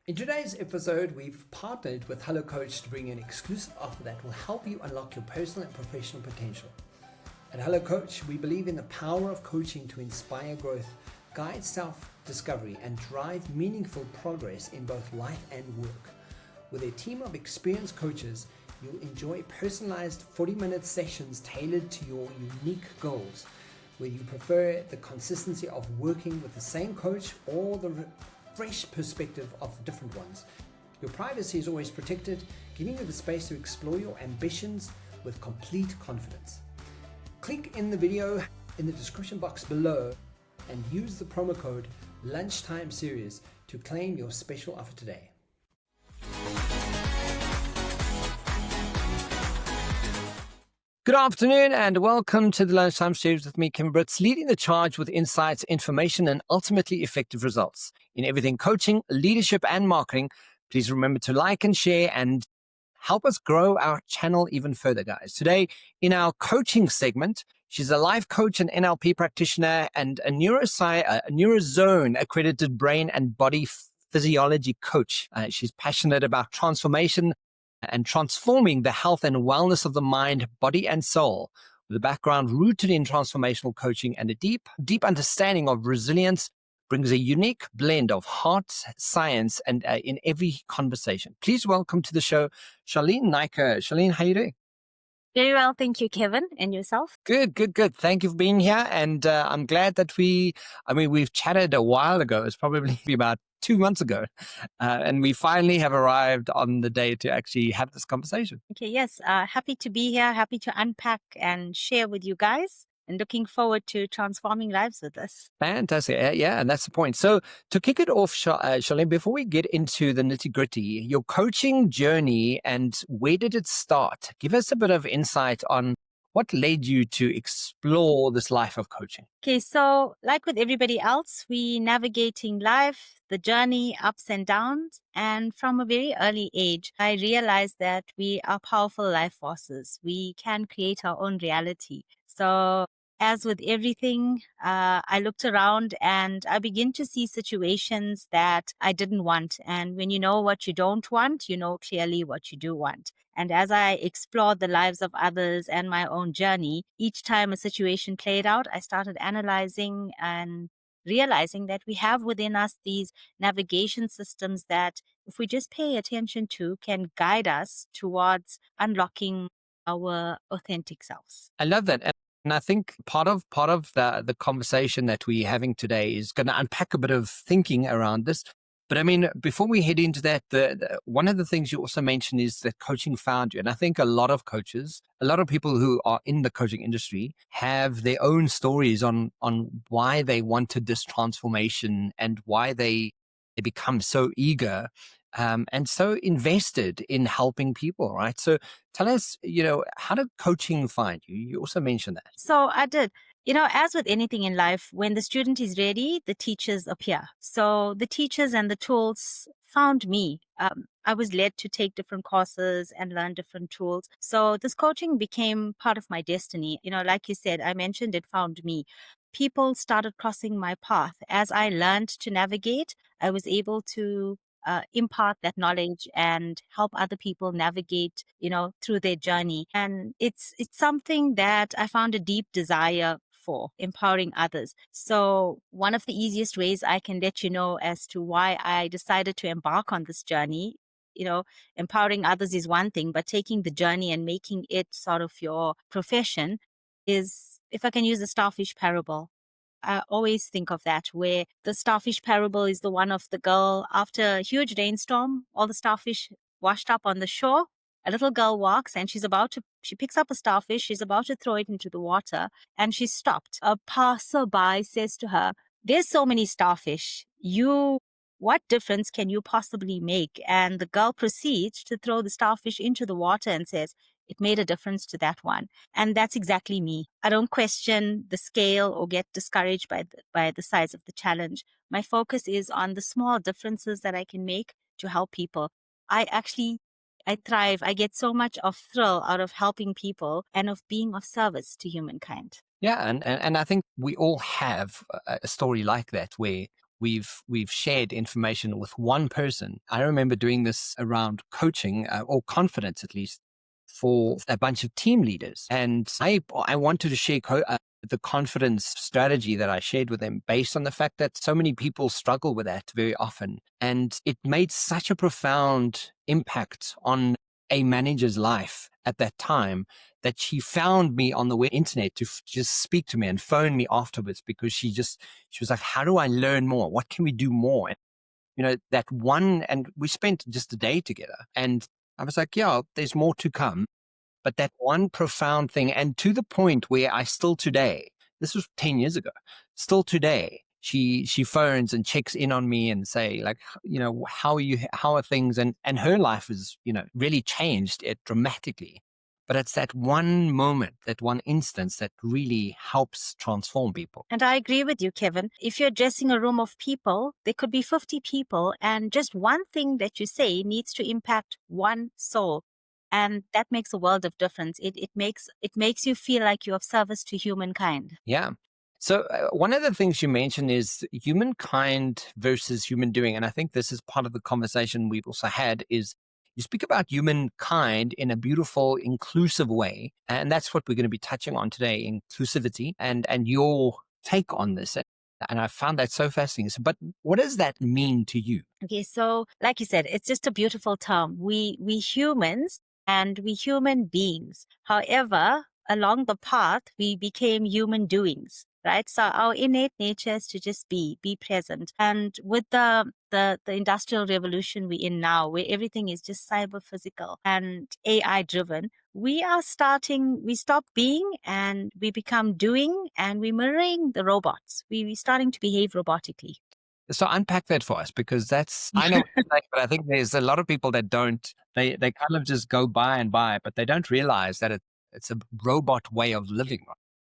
In today's episode, we've partnered with Hello Coach to bring you an exclusive offer that will help you unlock your personal and professional potential. At Hello Coach, we believe in the power of coaching to inspire growth, guide self-discovery, and drive meaningful progress in both life and work. With a team of experienced coaches, you'll enjoy personalized 40-minute sessions tailored to your unique goals, whether you prefer the consistency of working with the same coach or the fresh perspective of different ones. Your privacy is always protected, giving you the space to explore your ambitions with complete confidence. Click in the video in the description box below and use the promo code Lunchtime Series to claim your special offer today. Good afternoon and welcome to the Lunchtime Series with me, Kim Britz, leading the charge with insights, information, and ultimately effective results. In everything coaching, leadership, and marketing, please remember to like and share and help us grow our channel even further, guys. Today, in our coaching segment, she's a life coach and NLP practitioner and a Neurozone accredited brain and body physiology coach. She's passionate about transformation and transforming the health and wellness of the mind, body, and soul, with a background rooted in transformational coaching and a deep understanding of resilience, brings a unique blend of heart, science, and in every conversation. Please welcome to the show, Charlene Naicker. Charlene, how are you doing? Very well, thank you, Kevin. And yourself? Good. Thank you for being here. And I'm glad that we've chatted a while ago. It's probably about 2 months ago. And we finally have arrived on the day to actually have this conversation. Okay, yes. Happy to be here. Happy to unpack and share with you guys. And looking forward to transforming lives with us. Fantastic. Yeah, and that's the point. So to kick it off, Charlene, before we get into the nitty-gritty, your coaching journey and where did it start? Give us a bit of insight on what led you to explore this life of coaching. Okay, so like with everybody else, we navigating life, the journey, ups and downs. And from a very early age, I realized that we are powerful life forces. We can create our own reality. So as with everything, I looked around and I began to see situations that I didn't want. And when you know what you don't want, you know clearly what you do want. And as I explored the lives of others and my own journey, each time a situation played out, I started analyzing and realizing that we have within us these navigation systems that, if we just pay attention to, can guide us towards unlocking our authentic selves. I love that. And I think part of the conversation that we're having today is going to unpack a bit of thinking around this. But I mean, before we head into that, one of the things you also mentioned is that coaching found you. And I think a lot of coaches, a lot of people who are in the coaching industry have their own stories on why they wanted this transformation and why they become so eager and so invested in helping people, right? So tell us, how did coaching find you? You also mentioned that. So I did. As with anything in life, when the student is ready, the teachers appear. So the teachers and the tools found me. I was led to take different courses and learn different tools. So this coaching became part of my destiny. Like you said, I mentioned it found me. People started crossing my path. As I learned to navigate, I was able to impart that knowledge and help other people navigate, through their journey. And it's something that I found a deep desire for, empowering others. So one of the easiest ways I can let you know as to why I decided to embark on this journey, empowering others is one thing, but taking the journey and making it sort of your profession is, if I can use the starfish parable. I always think of that, where the starfish parable is the one of the girl after a huge rainstorm, all the starfish washed up on the shore. A little girl walks and she picks up a starfish, she's about to throw it into the water, and she's stopped. A passerby says to her, "There's so many starfish. What difference can you possibly make?" And the girl proceeds to throw the starfish into the water and says, "It made a difference to that one." And that's exactly me. I don't question the scale or get discouraged by the size of the challenge. My focus is on the small differences that I can make to help people. I thrive. I get so much of thrill out of helping people and of being of service to humankind. Yeah, and I think we all have a story like that where we've shared information with one person. I remember doing this around coaching or confidence, at least, for a bunch of team leaders, and I wanted to share the confidence strategy that I shared with them based on the fact that so many people struggle with that very often, and it made such a profound impact on a manager's life at that time that she found me on the internet to just speak to me and phone me afterwards, because she was like, how do I learn more? What can we do more? And, that one, and we spent just a day together, and I was like, yeah, there's more to come. But that one profound thing, and to the point where I still today, this was 10 years ago, still today, she phones and checks in on me and say, like, how are you, how are things? And her life is, really changed it dramatically. But it's that one moment, that one instance that really helps transform people. And I agree with you, Kevin. If you're addressing a room of people, there could be 50 people, and just one thing that you say needs to impact one soul. And that makes a world of difference. It makes you feel like you're of service to humankind. Yeah. So one of the things you mentioned is humankind versus human doing. And I think this is part of the conversation we've also had, is you speak about humankind in a beautiful, inclusive way. And that's what we're going to be touching on today, inclusivity, and your take on this. And I found that so fascinating. So, but what does that mean to you? Okay, so like you said, it's just a beautiful term. We humans and we human beings. However, along the path, we became human doings, right? So our innate nature is to just be present. And with the industrial revolution we're in now, where everything is just cyber physical and AI driven, we stop being and we become doing, and we're mirroring the robots. We're starting to behave robotically. So unpack that for us, because I know what you're saying, but I think there's a lot of people that don't, they kind of just go by and by, but they don't realize that it's a robot way of living.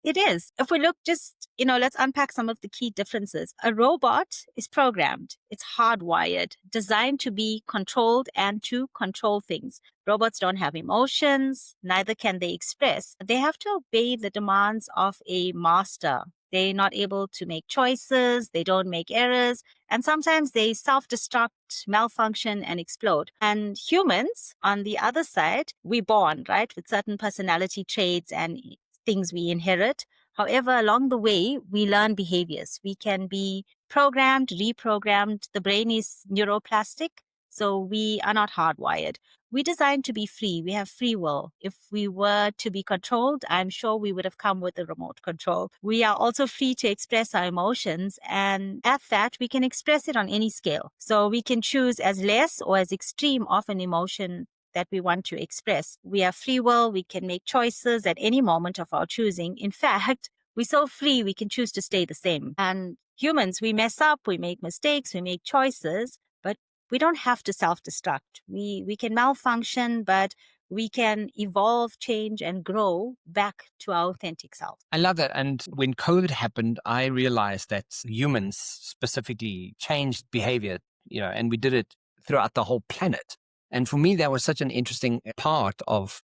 It is. If we look let's unpack some of the key differences. A robot is programmed. It's hardwired, designed to be controlled and to control things. Robots don't have emotions, neither can they express. They have to obey the demands of a master. They're not able to make choices. They don't make errors. And sometimes they self-destruct, malfunction, and explode. And humans, on the other side, we're born, right, with certain personality traits and things we inherit. However, along the way, we learn behaviors. We can be programmed, reprogrammed. The brain is neuroplastic, so we are not hardwired. We're designed to be free. We have free will. If we were to be controlled, I'm sure we would have come with a remote control. We are also free to express our emotions, and at that, we can express it on any scale. So we can choose as less or as extreme of an emotion that we want to express. We have free will. We can make choices at any moment of our choosing. In fact, we're so free, we can choose to stay the same. And humans, we mess up, we make mistakes, we make choices, but we don't have to self-destruct. We can malfunction, but we can evolve, change, and grow back to our authentic self. I love that. And when COVID happened, I realized that humans specifically changed behavior, and we did it throughout the whole planet. And for me, that was such an interesting part of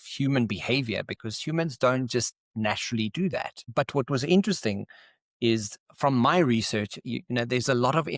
human behavior, because humans don't just naturally do that. But what was interesting is, from my research, there's a lot of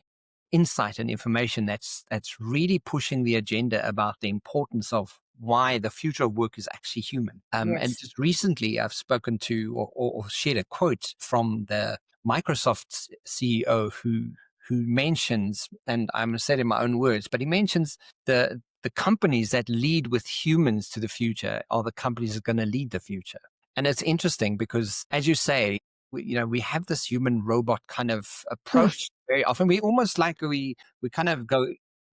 insight and information that's really pushing the agenda about the importance of why the future of work is actually human. Yes. And just recently, I've spoken to or shared a quote from the Microsoft CEO who mentions, and I'm going to say it in my own words, but he mentions the companies that lead with humans to the future are the companies that are going to lead the future. And it's interesting because, as you say, we have this human robot kind of approach very often. We almost like we kind of go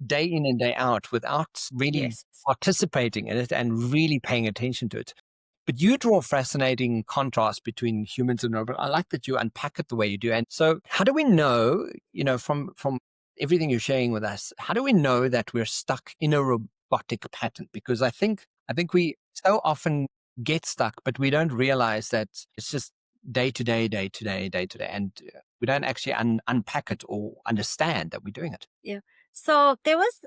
day in and day out without really participating in it and really paying attention to it. But you draw a fascinating contrast between humans and robots. I like that you unpack it the way you do. And so how do we know, from everything you're sharing with us, how do we know that we're stuck in a robotic pattern? Because I think we so often get stuck, but we don't realize that it's just day to day. And we don't actually unpack it or understand that we're doing it. Yeah. So there was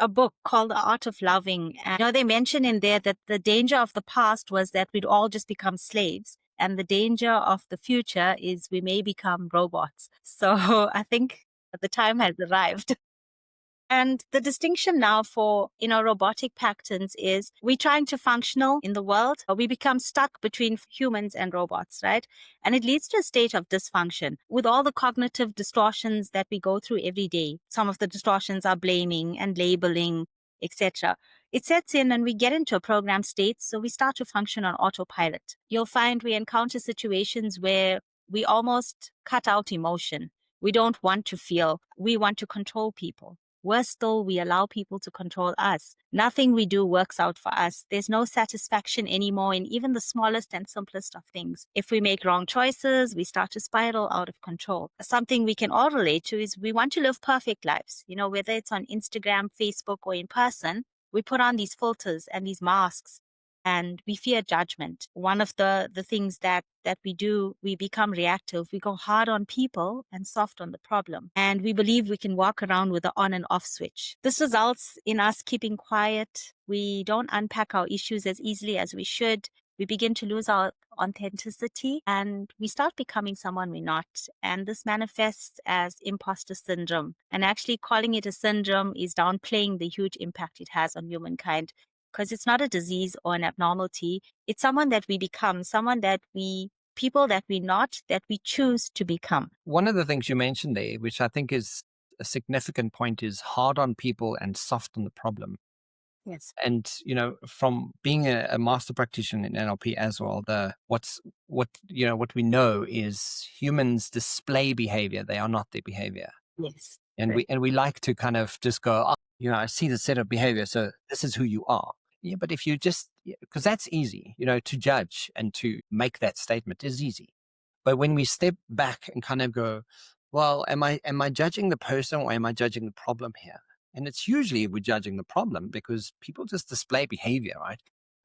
a book called The Art of Loving. And they mention in there that the danger of the past was that we'd all just become slaves. And the danger of the future is we may become robots. So I think The time has arrived. And the distinction now for, robotic patterns is we're trying to functional in the world. We become stuck between humans and robots, right? And it leads to a state of dysfunction with all the cognitive distortions that we go through every day. Some of the distortions are blaming and labeling, etc. It sets in and we get into a program state. So we start to function on autopilot. You'll find we encounter situations where we almost cut out emotion. We don't want to feel. We want to control people. Worse still, we allow people to control us. Nothing we do works out for us. There's no satisfaction anymore in even the smallest and simplest of things. If we make wrong choices, we start to spiral out of control. Something we can all relate to is we want to live perfect lives. Whether it's on Instagram, Facebook, or in person, we put on these filters and these masks and we fear judgment. One of the things that we do, we become reactive. We go hard on people and soft on the problem. And we believe we can walk around with an on and off switch. This results in us keeping quiet. We don't unpack our issues as easily as we should. We begin to lose our authenticity and we start becoming someone we're not. And this manifests as impostor syndrome. And actually calling it a syndrome is downplaying the huge impact it has on humankind, because it's not a disease or an abnormality. It's someone that we become, people that we're not, that we choose to become. One of the things you mentioned there, which I think is a significant point, is hard on people and soft on the problem. Yes. And, from being a master practitioner in NLP as well, what we know is humans display behavior. They are not their behavior. Yes. And we like to kind of just go, I see the set of behavior, so this is who you are. Yeah, but if you just, because that's easy, to judge and to make that statement is easy. But when we step back and kind of go, well, am I judging the person or am I judging the problem here? And it's usually we're judging the problem because people just display behavior, right?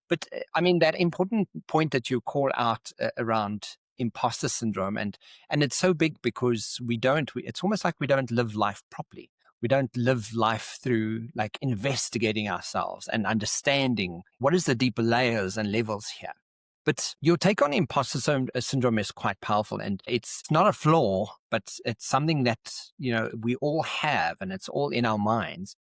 But that important point that you call out around imposter syndrome, and it's so big because it's almost like we don't live life properly. We don't live life through like investigating ourselves and understanding what is the deeper layers and levels here. But your take on imposter syndrome is quite powerful, and it's not a flaw, but it's something that, we all have, and it's all in our minds.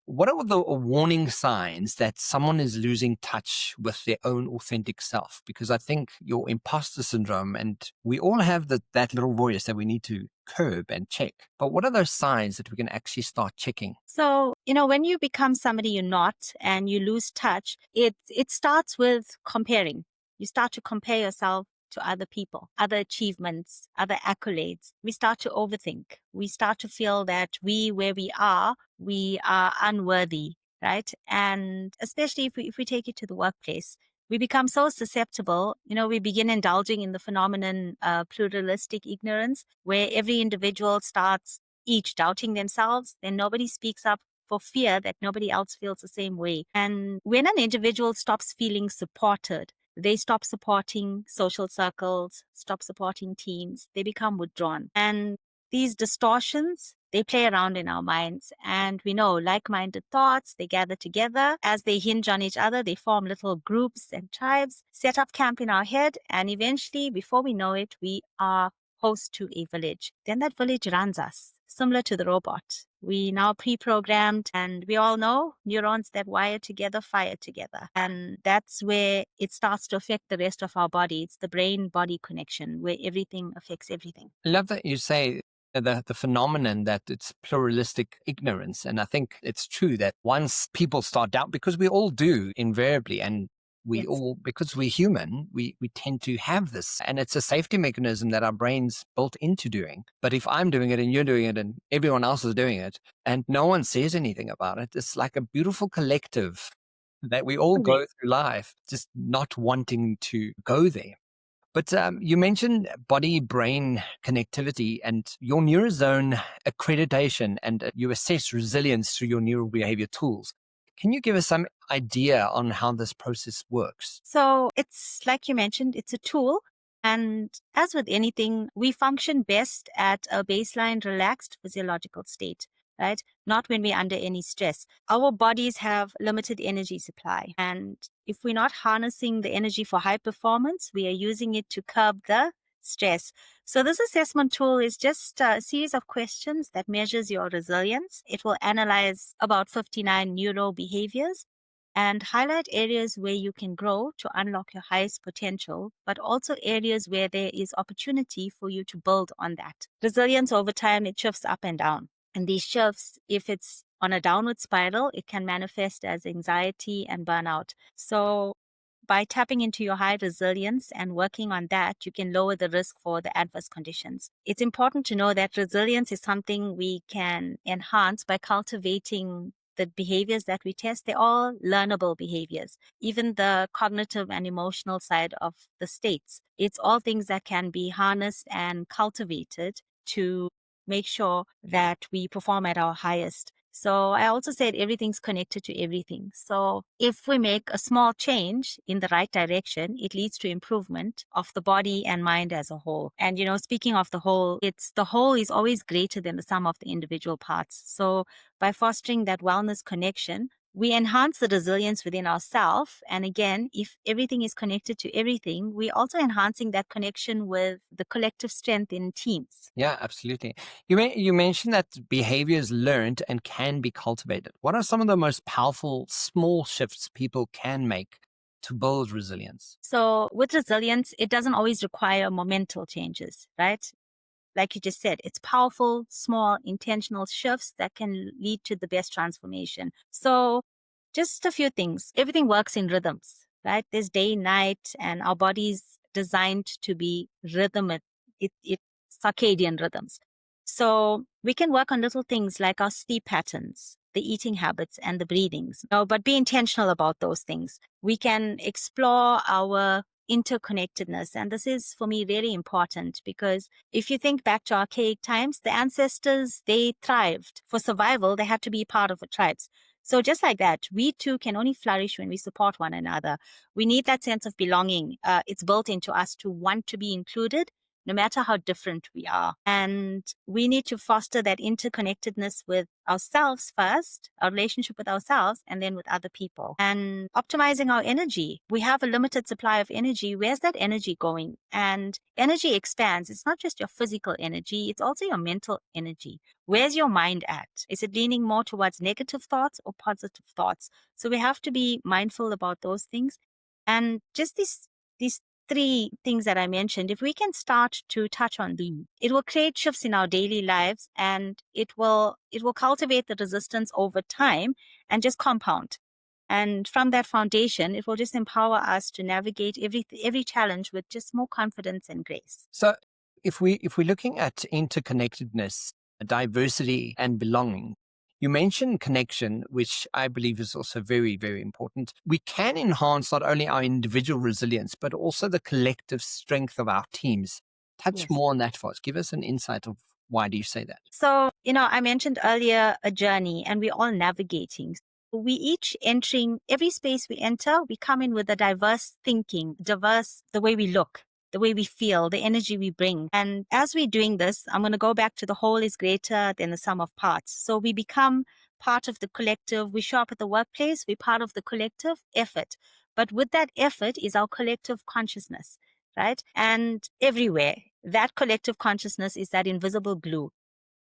What are the warning signs that someone is losing touch with their own authentic self? Because I think your imposter syndrome, and we all have that little voice that we need to curb and check. But what are those signs that we can actually start checking? So, when you become somebody you're not and you lose touch, it starts with comparing. You start to compare yourself to other people, other achievements, other accolades. We start to overthink. We start to feel that where we are unworthy, right? And especially if we take it to the workplace, we become so susceptible. We begin indulging in the phenomenon pluralistic ignorance, where every individual starts each doubting themselves, then nobody speaks up for fear that nobody else feels the same way. And when an individual stops feeling supported, they stop supporting social circles, stop supporting teams, they become withdrawn. And these distortions, they play around in our minds. And we know like-minded thoughts, they gather together. As they hinge on each other, they form little groups and tribes, set up camp in our head. And eventually, before we know it, we are host to a village. Then that village runs us, similar to the robot. We now pre-programmed, and we all know neurons that wire together fire together. And that's where it starts to affect the rest of our body. It's the brain-body connection where everything affects everything. I love that you say the phenomenon that it's pluralistic ignorance. And I think it's true that once people start doubt, because we all do invariably, and we Yes. all, because we're human, we tend to have this, and it's a safety mechanism that our brain's built into doing. But if I'm doing it and you're doing it and everyone else is doing it and no one says anything about it, it's like a beautiful collective that we all go through life just not wanting to go there. But you mentioned body-brain connectivity and your Neurozone accreditation, and you assess resilience through your neural behavior tools. Can you give us some idea on how this process works? So it's like you mentioned, it's a tool. And as with anything, we function best at a baseline relaxed physiological state, right? Not when we're under any stress. Our bodies have limited energy supply. And if we're not harnessing the energy for high performance, we are using it to curb the stress. So this assessment tool is just a series of questions that measures your resilience. It will analyze about 59 neuro behaviors and highlight areas where you can grow to unlock your highest potential, but also areas where there is opportunity for you to build on that. Resilience over time, it shifts up and down. And these shifts, if it's on a downward spiral, it can manifest as anxiety and burnout. So by tapping into your high resilience and working on that, you can lower the risk for the adverse conditions. It's important to know that resilience is something we can enhance by cultivating the behaviors that we test. They're all learnable behaviors, even the cognitive and emotional side of the states. It's all things that can be harnessed and cultivated to make sure that we perform at our highest. So I also said everything's connected to everything. So if we make a small change in the right direction, it leads to improvement of the body and mind as a whole. And, speaking of the whole, the whole is always greater than the sum of the individual parts. So by fostering that wellness connection, we enhance the resilience within ourselves. And again, if everything is connected to everything, we're also enhancing that connection with the collective strength in teams. Yeah, absolutely. You mentioned that behavior is learned and can be cultivated. What are some of the most powerful small shifts people can make to build resilience? So with resilience, it doesn't always require momental changes, right? Like you just said, it's powerful, small, intentional shifts that can lead to the best transformation. So just a few things. Everything works in rhythms, right? There's day, night, and our body's designed to be rhythmic. It's circadian rhythms. So we can work on little things like our sleep patterns, the eating habits, and the breathings. But be intentional about those things. We can explore our interconnectedness. And this is, for me, really important because if you think back to archaic times, the ancestors, they thrived. For survival, they had to be part of the tribes. So just like that, we too can only flourish when we support one another. We need that sense of belonging. It's built into us to want to be included, no matter how different we are. And we need to foster that interconnectedness with ourselves first, our relationship with ourselves, and then with other people. And optimizing our energy. We have a limited supply of energy. Where's that energy going? And energy expands. It's not just your physical energy, it's also your mental energy. Where's your mind at? Is it leaning more towards negative thoughts or positive thoughts? So we have to be mindful about those things. And just these three things that I mentioned, if we can start to touch on them, it will create shifts in our daily lives and it will cultivate the resistance over time and just compound. And from that foundation, it will just empower us to navigate every challenge with just more confidence and grace. So if we're looking at interconnectedness, diversity, and belonging, you mentioned connection, which I believe is also very, very important. We can enhance not only our individual resilience, but also the collective strength of our teams. Touch Yes. more on that for us. Give us an insight of why do you say that? So, I mentioned earlier a journey and we're all navigating. We each entering every space we enter, we come in with a diverse thinking, diverse the way we look, the way we feel, the energy we bring. And as we're doing this, I'm going to go back to the whole is greater than the sum of parts. So we become part of the collective. We show up at the workplace, we're part of the collective effort. But with that effort is our collective consciousness, right? And everywhere, that collective consciousness is that invisible glue.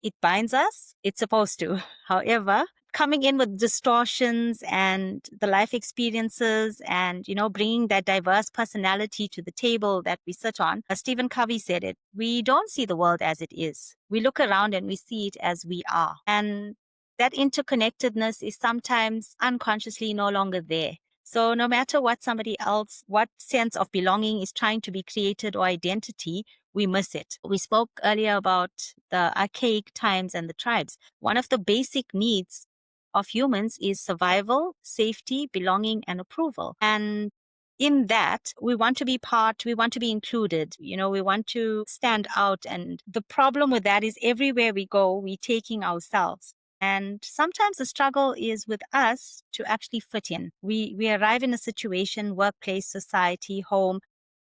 It binds us. It's supposed to. However, coming in with distortions and the life experiences and, bringing that diverse personality to the table that we sit on, as Stephen Covey said it, we don't see the world as it is. We look around and we see it as we are. And that interconnectedness is sometimes unconsciously no longer there. So no matter what somebody else, what sense of belonging is trying to be created or identity, we miss it. We spoke earlier about the archaic times and the tribes. One of the basic needs of humans is survival, safety, belonging, and approval. And in that, we want to be part, we want to be included, we want to stand out. And the problem with that is everywhere we go, we're taking ourselves. And sometimes the struggle is with us to actually fit in. We arrive in a situation, workplace, society, home,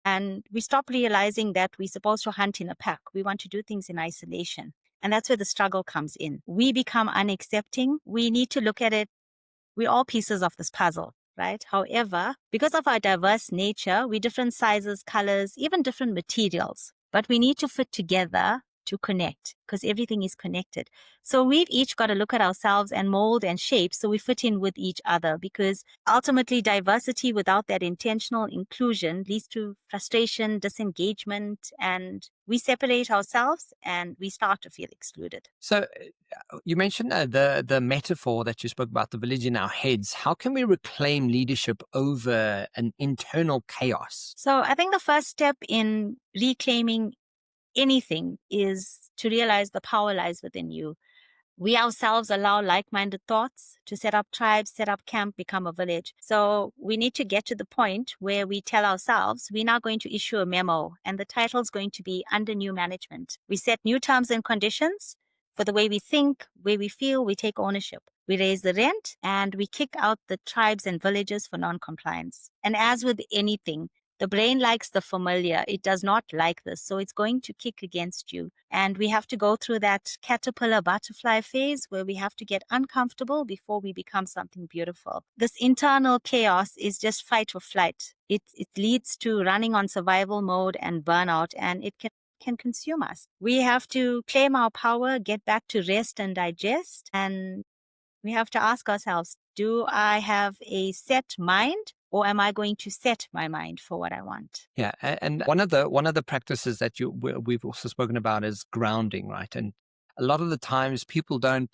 and we stop realizing that we're supposed to hunt in a pack. We want to do things in isolation. And that's where the struggle comes in. We become unaccepting. We need to look at it. We're all pieces of this puzzle, right? However, because of our diverse nature, we're different sizes, colors, even different materials. but we need to fit together to connect because everything is connected. So we've each got to look at ourselves and mold and shape so we fit in with each other, because ultimately diversity without that intentional inclusion leads to frustration, disengagement, and we separate ourselves and we start to feel excluded. So you mentioned the metaphor that you spoke about, the village in our heads. How can we reclaim leadership over an internal chaos? So I think the first step in reclaiming anything is to realize the power lies within you. We ourselves allow like-minded thoughts to set up tribes, set up camp, become a village. So we need to get to the point where we tell ourselves we're now going to issue a memo, and the title is going to be Under New Management. We set new terms and conditions for the way we think, way we feel. We take ownership. We raise the rent and we kick out the tribes and villages for non-compliance. And as with anything, the brain likes the familiar. It does not like this. So it's going to kick against you. And we have to go through that caterpillar butterfly phase where we have to get uncomfortable before we become something beautiful. This internal chaos is just fight or flight. It leads to running on survival mode and burnout, and it can consume us. We have to claim our power, get back to rest and digest. And we have to ask ourselves, do I have a set mind, or am I going to set my mind for what I want? Yeah, and one of the practices that we've also spoken about is grounding, right? And a lot of the times people don't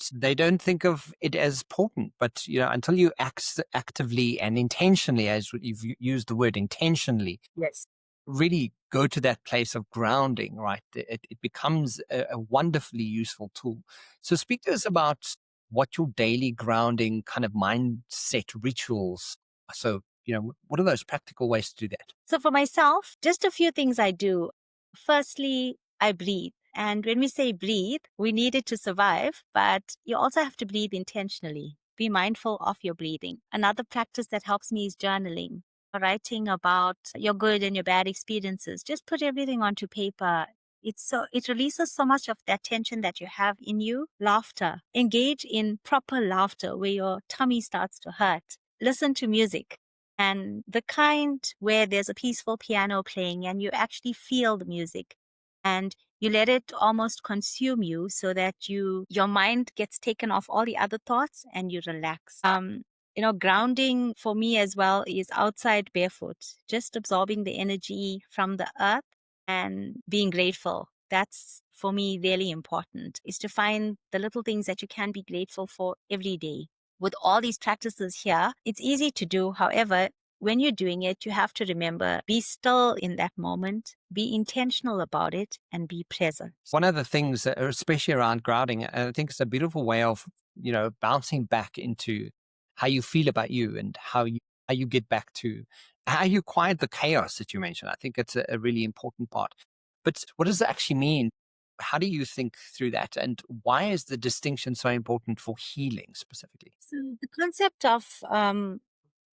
think of it as important, but until you actively and intentionally, as you've used the word intentionally, Yes. really go to that place of grounding, right? It becomes a wonderfully useful tool. So speak to us about what your daily grounding kind of mindset rituals are. So, what are those practical ways to do that? So for myself, just a few things I do. Firstly, I breathe. And when we say breathe, we need it to survive, but you also have to breathe intentionally. Be mindful of your breathing. Another practice that helps me is journaling, writing about your good and your bad experiences. Just put everything onto paper. It releases so much of that tension that you have in you. Laughter. Engage in proper laughter where your tummy starts to hurt. Listen to music. And the kind where there's a peaceful piano playing and you actually feel the music and you let it almost consume you so that your mind gets taken off all the other thoughts and you relax. Grounding for me as well is outside barefoot, just absorbing the energy from the earth and being grateful. That's for me really important, is to find the little things that you can be grateful for every day. With all these practices here, it's easy to do. However, when you're doing it, you have to remember, be still in that moment, be intentional about it, and be present. One of the things, especially around grounding, I think it's a beautiful way of, bouncing back into how you feel about you and how you get back to how you quiet the chaos that you mentioned. I think it's a really important part. But what does it actually mean? How do you think through that? And why is the distinction so important for healing specifically? So the concept of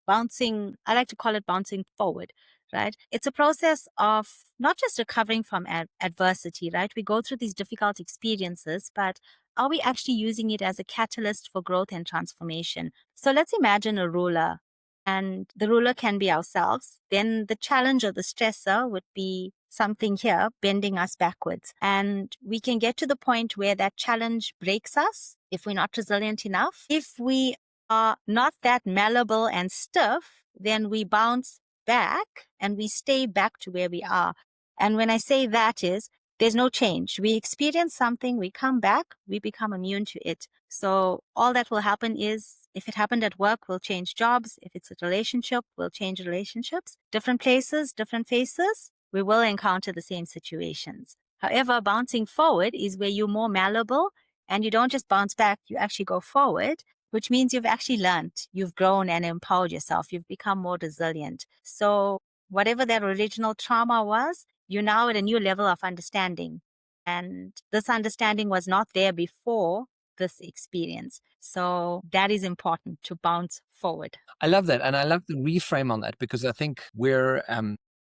bouncing, I like to call it bouncing forward, right? It's a process of not just recovering from adversity, right? We go through these difficult experiences, but are we actually using it as a catalyst for growth and transformation? So let's imagine a ruler, and the ruler can be ourselves. Then the challenge or the stressor would be something here bending us backwards. And we can get to the point where that challenge breaks us if we're not resilient enough. If we are not that malleable and stiff, then we bounce back and we stay back to where we are. And when I say that is, there's no change. We experience something, we come back, we become immune to it. So all that will happen is, if it happened at work, we'll change jobs. If it's a relationship, we'll change relationships. Different places, different faces, we will encounter the same situations. However, bouncing forward is where you're more malleable and you don't just bounce back, you actually go forward, which means you've actually learned, you've grown and empowered yourself, you've become more resilient. So whatever that original trauma was, you're now at a new level of understanding. And this understanding was not there before this experience. So that is important, to bounce forward. I love that. And I love the reframe on that, because I think we're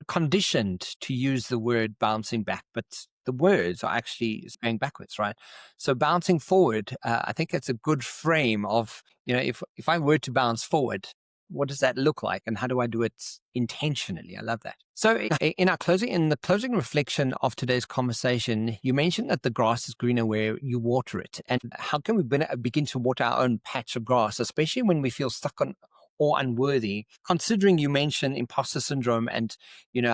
conditioned to use the word bouncing back, but the words are actually going backwards, right? So bouncing forward, I think it's a good frame of, if I were to bounce forward, what does that look like, and how do I do it intentionally? I love that. So in the closing reflection of today's conversation, you mentioned that the grass is greener where you water it. And how can we begin to water our own patch of grass, especially when we feel stuck on or unworthy, considering you mentioned imposter syndrome and,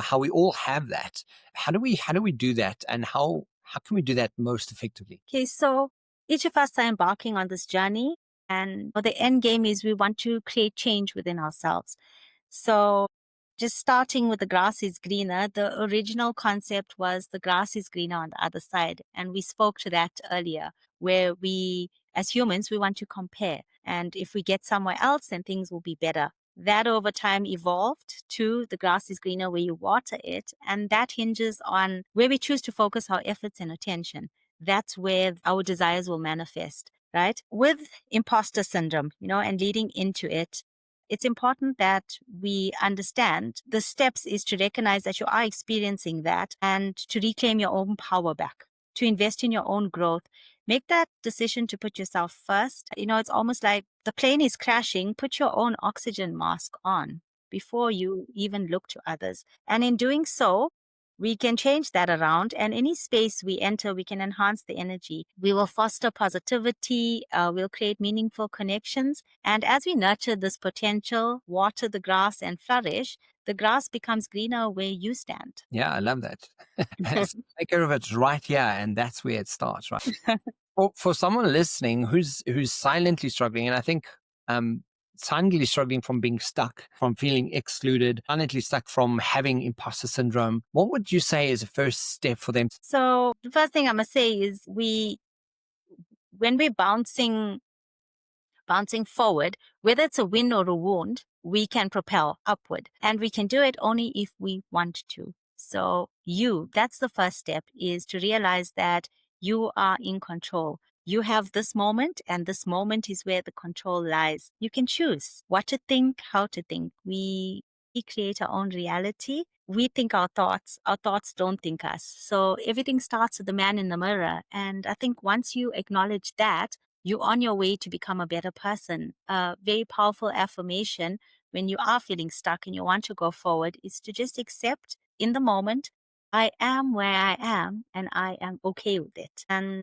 how we all have that. How do we do that, and how can we do that most effectively? Okay, so each of us are embarking on this journey, and the end game is we want to create change within ourselves. So just starting with the grass is greener, the original concept was the grass is greener on the other side. And we spoke to that earlier, where we, as humans, we want to compare. And if we get somewhere else, then things will be better. That over time evolved to the grass is greener where you water it. And that hinges on where we choose to focus our efforts and attention. That's where our desires will manifest, right? With imposter syndrome, and leading into it, it's important that we understand the steps is to recognize that you are experiencing that and to reclaim your own power back, to invest in your own growth. Make that decision to put yourself first. It's almost like the plane is crashing. Put your own oxygen mask on before you even look to others. And in doing so, we can change that around, and any space we enter, we can enhance the energy. We will foster positivity. We'll create meaningful connections. And as we nurture this potential, water the grass and flourish, the grass becomes greener where you stand. Yeah, I love that. Take care of it right here, and that's where it starts, right? For someone listening who's silently struggling, and I think silently struggling from being stuck, from feeling excluded, silently stuck from having imposter syndrome, what would you say is the first step for them? So the first thing I must say is when we're bouncing forward, whether it's a win or a wound, we can propel upward, and we can do it only if we want to. So that's the first step, is to realize that you are in control. You have this moment, and this moment is where the control lies. You can choose what to think, how to think. We create our own reality. We think our thoughts don't think us. So everything starts with the man in the mirror. And I think once you acknowledge that, you're on your way to become a better person. A very powerful affirmation when you are feeling stuck and you want to go forward is to just accept in the moment, I am where I am and I am okay with it. And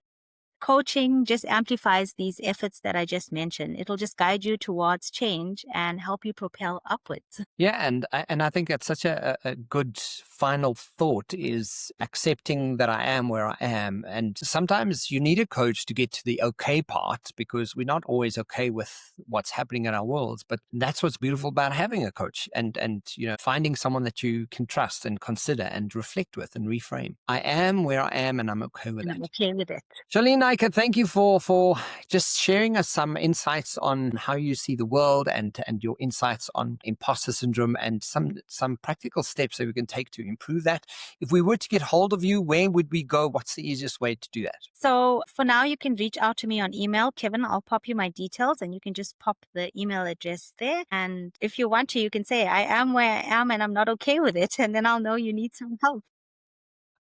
coaching just amplifies these efforts that I just mentioned. It'll just guide you towards change and help you propel upwards. Yeah, and I think that's such a good final thought, is accepting that I am where I am. And sometimes you need a coach to get to the okay part, because we're not always okay with what's happening in our worlds. But that's what's beautiful about having a coach, and finding someone that you can trust and consider and reflect with and reframe. I am where I am, and I'm okay with it. I'm okay with it. Charlene Naicker, thank you for just sharing us some insights on how you see the world, and your insights on imposter syndrome, and some practical steps that we can take to improve that. If we were to get hold of you, where would we go? What's the easiest way to do that? So for now, you can reach out to me on email. Kevin, I'll pop you my details, and you can just pop the email address there. And if you want to, you can say, I am where I am and I'm not okay with it. And then I'll know you need some help.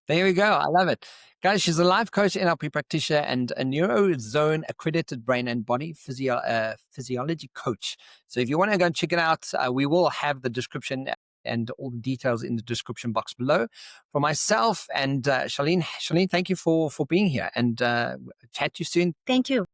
There we go. I love it. Guys, she's a life coach, NLP practitioner, and a Neurozone accredited brain and body physiology coach. So if you want to go and check it out, we will have the description and all the details in the description box below. For myself and Charlene, thank you for being here, and chat to you soon. Thank you.